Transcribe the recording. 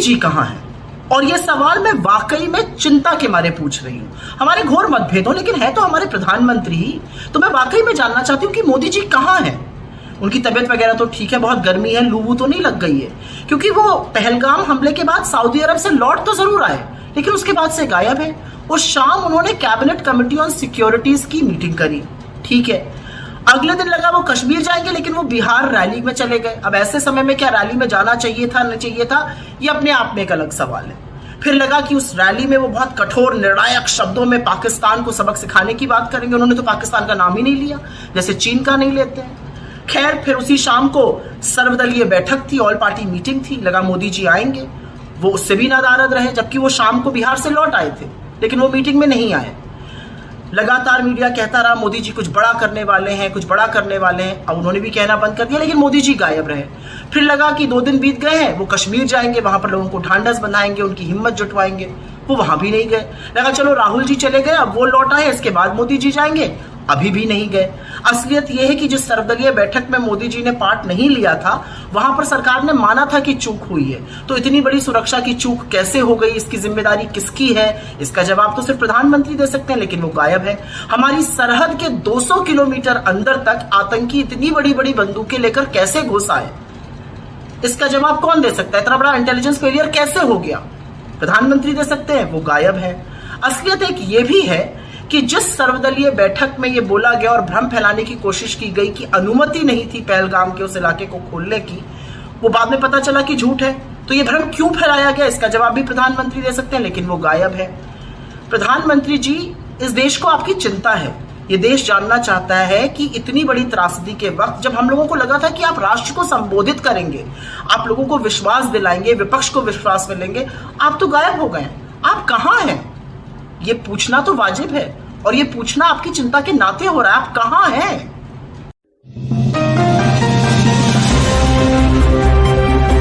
जी कहां है? और ये सवाल मैं वाकई में चिंता के मारे पूछ रही हूँ। हमारे घोर मतभेद हो, लेकिन है तो हमारे प्रधानमंत्री ही। तो मैं वाकई में जानना चाहती हूँ कि मोदी जी कहां हैं। उनकी तबीयत वगैरह तो ठीक है, बहुत गर्मी है, लू तो नहीं लग गई है, क्योंकि वो पहलगाम हमले के बाद सऊदी अरब से लौट तो जरूर आए, लेकिन उसके बाद से गायब है। उस शाम उन्होंने कैबिनेट कमेटी ऑन सिक्योरिटीज की मीटिंग करी, ठीक है। अगले दिन लगा वो कश्मीर जाएंगे, लेकिन वो बिहार रैली में चले गए। अब ऐसे समय में क्या रैली में जाना चाहिए था, नहीं चाहिए था, ये अपने आप में एक अलग सवाल है। फिर लगा कि उस रैली में वो बहुत कठोर निर्णायक शब्दों में पाकिस्तान को सबक सिखाने की बात करेंगे। उन्होंने तो पाकिस्तान का नाम ही नहीं लिया, जैसे चीन का नहीं लेते हैं। खैर, फिर उसी शाम को सर्वदलीय बैठक थी, ऑल पार्टी मीटिंग थी। लगा मोदी जी आएंगे, वो उससे भी नादारद रहे, जबकि वो शाम को बिहार से लौट आए थे, लेकिन वो मीटिंग में नहीं आए। लगातार मीडिया कहता रहा मोदी जी कुछ बड़ा करने वाले हैं, कुछ बड़ा करने वाले हैं। अब उन्होंने भी कहना बंद कर दिया, लेकिन मोदी जी गायब रहे। फिर लगा कि 2 दिन बीत गए हैं, वो कश्मीर जाएंगे, वहां पर लोगों को ढांढस बंधाएंगे, उनकी हिम्मत जुटवाएंगे। वो वहां भी नहीं गए। लगा चलो राहुल जी चले गए, अब वो लौट आए, इसके बाद मोदी जी जाएंगे, अभी भी नहीं गए। असलियत यह है कि जिस सर्वदलीय बैठक में मोदी जी ने पार्ट नहीं लिया था, वहां पर सरकार ने माना था कि चूक हुई है। तो इतनी बड़ी सुरक्षा की चूक कैसे हो गई, इसकी जिम्मेदारी किसकी है, इसका जवाब तो सिर्फ प्रधानमंत्री दे सकते हैं, लेकिन वो गायब है। हमारी सरहद के 200 किलोमीटर अंदर तक आतंकी इतनी बड़ी बड़ी बंदूकें लेकर कैसे घुस आए, इसका जवाब कौन दे सकता है? इतना बड़ा इंटेलिजेंस फेलियर कैसे हो गया? प्रधानमंत्री दे सकते हैं, वो गायब है। असलियत एक ये भी है कि जिस सर्वदलीय बैठक में ये बोला गया और भ्रम फैलाने की कोशिश की गई कि अनुमति नहीं थी पहलगाम के उस इलाके को खोलने की, वो बाद में पता चला कि झूठ है। तो ये भ्रम क्यों फैलाया गया, इसका जवाब भी प्रधानमंत्री दे सकते हैं, लेकिन वो गायब है। प्रधानमंत्री जी, इस देश को आपकी चिंता है। ये देश जानना चाहता है कि इतनी बड़ी त्रासदी के वक्त, जब हम लोगों को लगा था कि आप राष्ट्र को संबोधित करेंगे, आप लोगों को विश्वास दिलाएंगे, विपक्ष को विश्वास में लेंगे, आप तो गायब हो गए। आप कहां हैं? ये पूछना तो वाजिब है, और ये पूछना आपकी चिंता के नाते हो रहा है। आप कहां हैं?